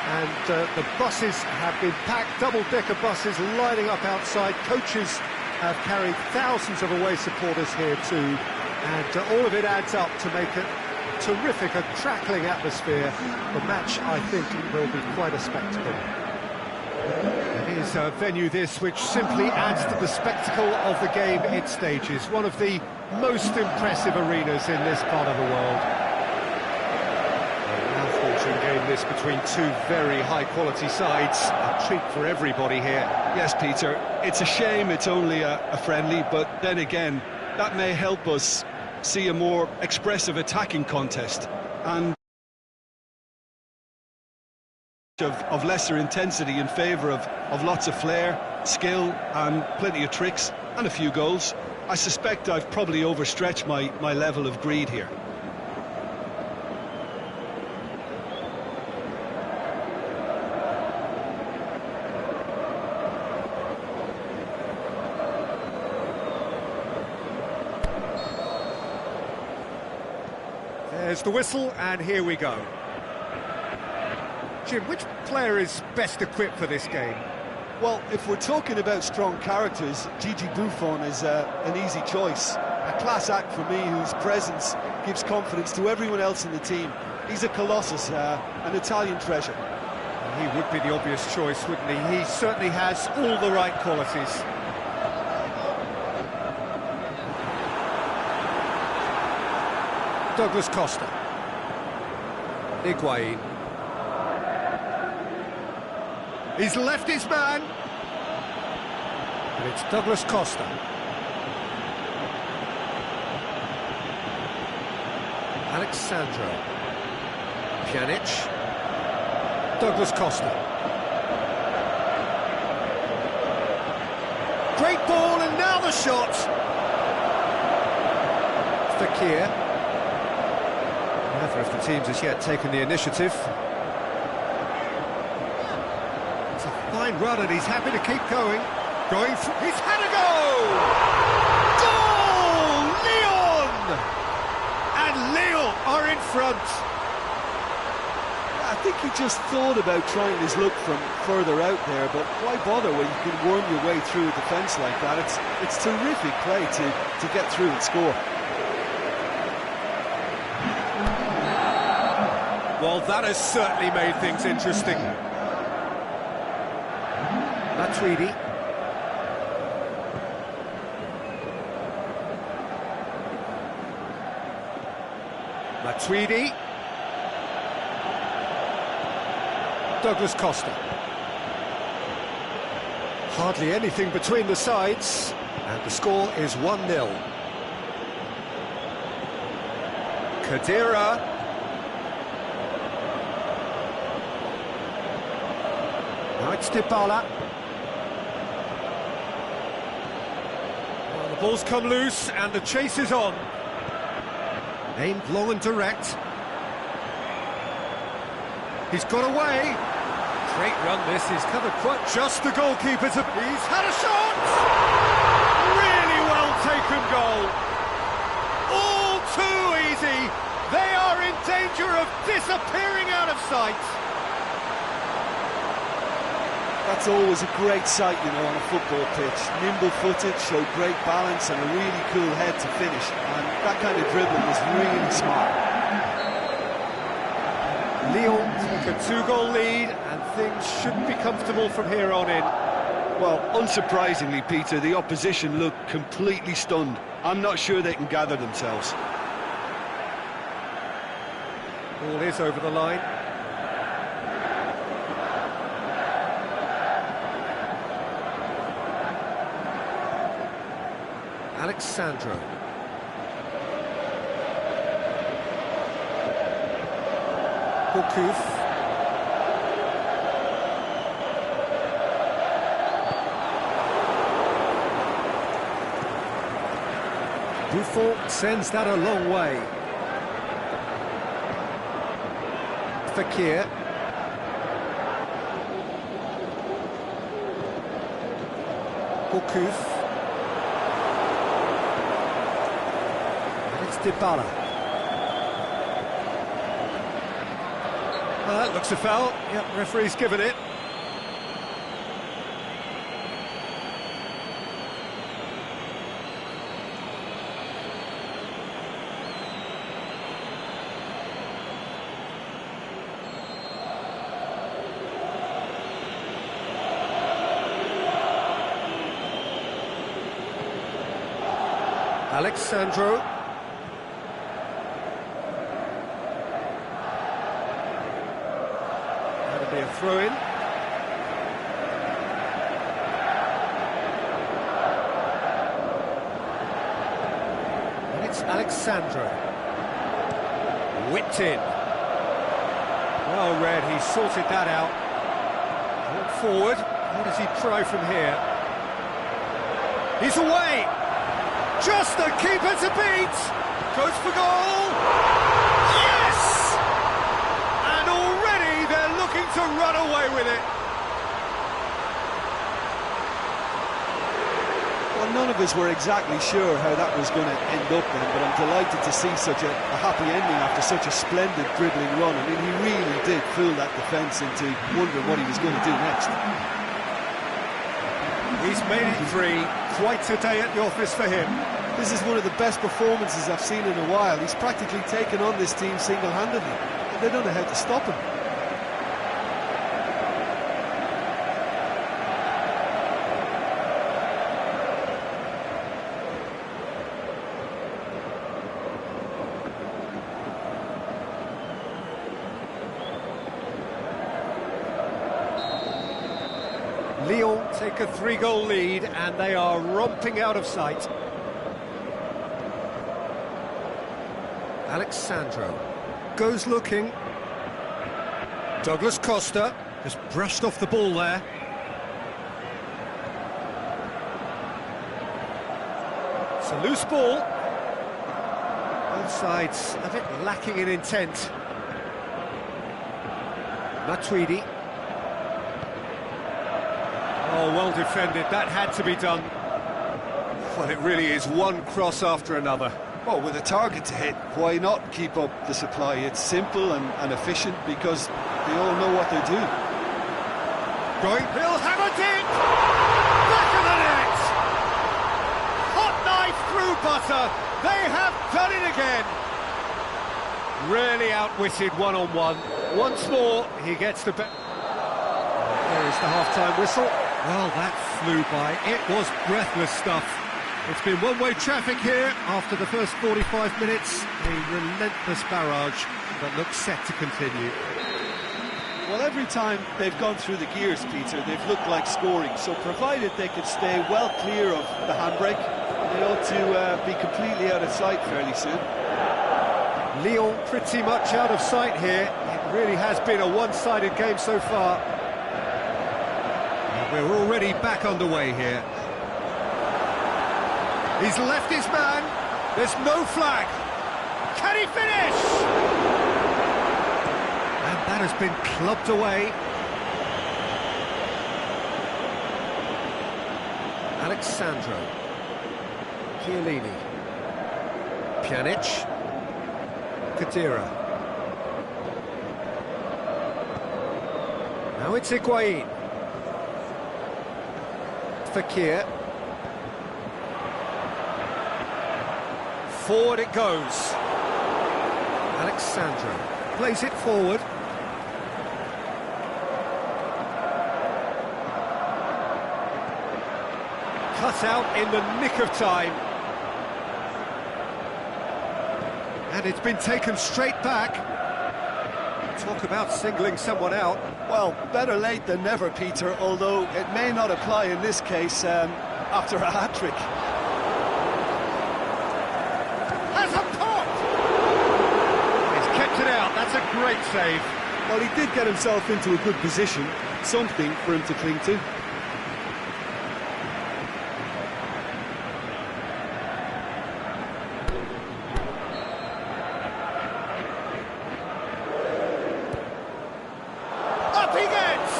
and the buses have been packed, double-decker buses lining up outside. Coaches have carried thousands of away supporters here too, and all of it adds up to make it terrific, a crackling atmosphere. The match, I think, will be quite a spectacle. It is a venue this which simply adds to the spectacle of the game it stages. One of the most impressive arenas in this part of the world. A mouth-watering game this between two very high-quality sides. A treat for everybody here. Yes, Peter, it's a shame it's only a friendly, but then again, that may help us see a more expressive attacking contest and of lesser intensity in favour of lots of flair, skill and plenty of tricks and a few goals. I suspect I've probably overstretched my level of greed here. There's the whistle, and here we go. Jim, which player is best equipped for this game? Well, if we're talking about strong characters, Gigi Buffon is an easy choice. A class act for me, whose presence gives confidence to everyone else in the team. He's a colossus, an Italian treasure. He would be the obvious choice, wouldn't he? He certainly has all the right qualities. Douglas Costa. Higuain. He's left his man. And it's Douglas Costa. Alexandro. Pjanic. Douglas Costa. Great ball, and now the shot. Fekir. Neither of the teams has yet taken the initiative. It's a fine run, and he's happy to keep going. He's had a goal! Goal! Lyon! And Lyon are in front. I think he just thought about trying his luck from further out there, but why bother when you can worm your way through a defence like that? It's terrific play to get through and score. Well, that has certainly made things interesting. Matuidi. Matuidi. Douglas Costa. Hardly anything between the sides, and the score is 1-0. Khedira. Now it's Dybala. Well, the ball's come loose and the chase is on. Aimed long and direct. He's got away. Great run this, he's covered quite just the goalkeeper's... He's had a shot! Really well taken goal. All too easy. They are in danger of disappearing out of sight. That's always a great sight, you know, on a football pitch. Nimble-footed, showed great balance and a really cool head to finish. And that kind of dribbling is really smart. Lyon take a two-goal lead, and things shouldn't be comfortable from here on in. Well, unsurprisingly, Peter, the opposition look completely stunned. I'm not sure they can gather themselves. Ball is over the line. Alexandro. Gourcuff. Buffon sends that a long way. Fekir. Gourcuff. And it's Dybala. That looks a foul. Yep, referee's given it. Alexandro. That'll be a throw-in. And it's Alexandro. Whipped in. Well read, he sorted that out. Walk forward. What does he try from here? He's away! Just the keeper to beat! Goes for goal! Yes! And already they're looking to run away with it. Well, none of us were exactly sure how that was going to end up then, but I'm delighted to see such a happy ending after such a splendid dribbling run. I mean, he really did fool that defence into wondering what he was going to do next. He's made it three. Quite a day at the office for him. This is one of the best performances I've seen in a while. He's practically taken on this team single-handedly, and they don't know how to stop him. Lyon take a 3-goal lead and they are romping out of sight. Alexandro goes looking. Douglas Costa just brushed off the ball there. It's a loose ball. Both sides a bit lacking in intent. Matuidi. Oh, well defended, that had to be done. Well, it really is one cross after another. Well, with a target to hit, why not keep up the supply? It's simple and efficient because they all know what they're doing. Going, he'll have a dig! Back of the net! Hot knife through butter, they have done it again! Really outwitted one-on-one. Once more, he gets the... There is the half-time whistle. Well, that flew by. It was breathless stuff. It's been one-way traffic here after the first 45 minutes. A relentless barrage that looks set to continue. Well, every time they've gone through the gears, Peter, they've looked like scoring. So provided they could stay well clear of the handbrake, they ought to be completely out of sight fairly soon. Lyon pretty much out of sight here. It really has been a one-sided game so far. And we're already back underway here. He's left his man. There's no flag. Can he finish? And that has been clubbed away. Alexandro. Chiellini. Pjanic. Khedira. Now it's Higuain. Fekir. Forward it goes. Alexandro plays it forward. Cut out in the nick of time. And it's been taken straight back. Talk about singling someone out. Well, better late than never, Peter, although it may not apply in this case after a hat-trick. Has a pop! He's kept it out, that's a great save. Well, he did get himself into a good position, something for him to cling to. Up he gets!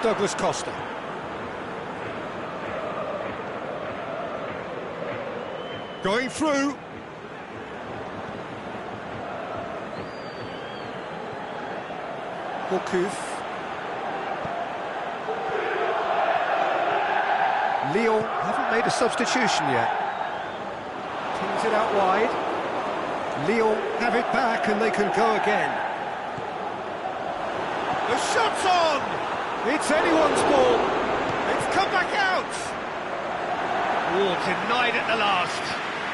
Douglas Costa. Going through. Gourcuff. Lyon haven't made a substitution yet. Pings it out wide. Lyon have it back and they can go again. The shot's on! It's anyone's ball. It's come back out. Oh, denied at the last.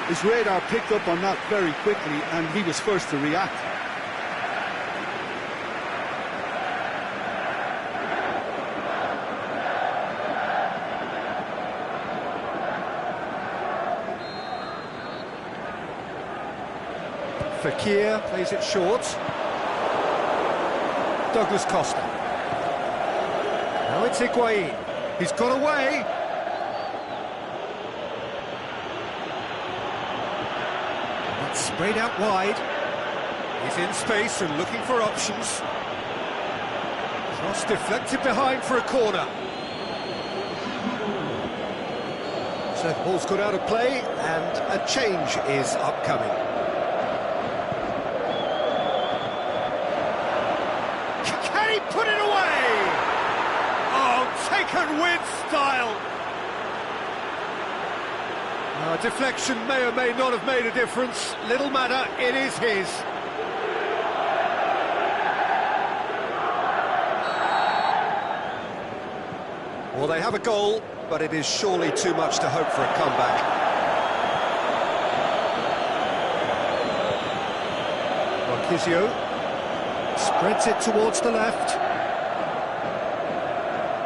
His radar picked up on that very quickly and he was first to react. Fekir plays it short. Douglas Costa. Now it's Higuain. He's got away. It's sprayed out wide. He's in space and looking for options. Cross deflected behind for a corner. So the ball's got out of play and a change is upcoming. Put it away! Oh, taken with style! A deflection may or may not have made a difference. Little matter, it is his. Well, they have a goal, but it is surely too much to hope for a comeback. Marchisio spreads it towards the left.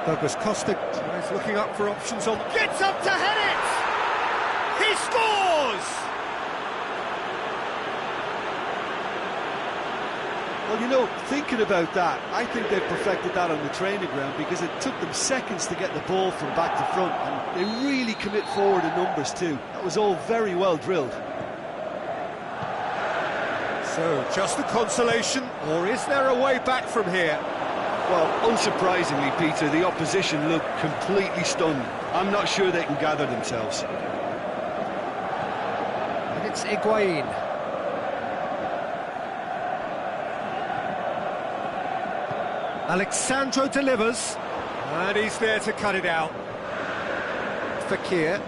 Douglas Costa is looking up for options on... Gets up to head it! He scores! Well, you know, thinking about that, I think they've perfected that on the training ground because it took them seconds to get the ball from back to front and they really commit forward in numbers too. That was all very well drilled. So, just the consolation, or is there a way back from here? Well, unsurprisingly, Peter, the opposition look completely stunned. I'm not sure they can gather themselves. And it's Higuain. Alexandro delivers. And he's there to cut it out. Fekir.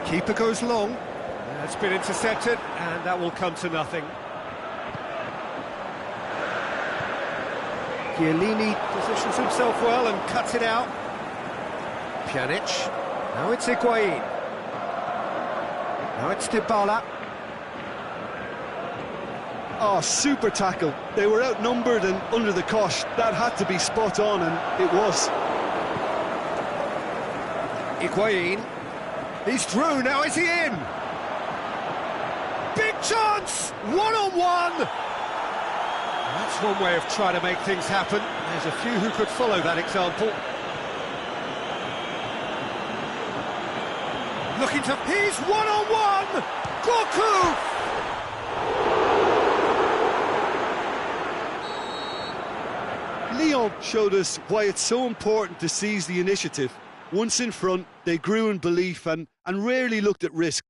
Keeper goes long. That's been intercepted, and that will come to nothing. Chiellini positions himself well and cuts it out. Pjanic. Now it's Higuain. Now it's Dybala. Oh, super tackle. They were outnumbered and under the cosh. That had to be spot on, and it was. Higuain. He's through, now is he in? Big chance! One-on-one! That's one way of trying to make things happen. There's a few who could follow that example. Looking to... He's one-on-one! Gourcuff! Lyon showed us why it's so important to seize the initiative. Once in front, they grew in belief and rarely looked at risk.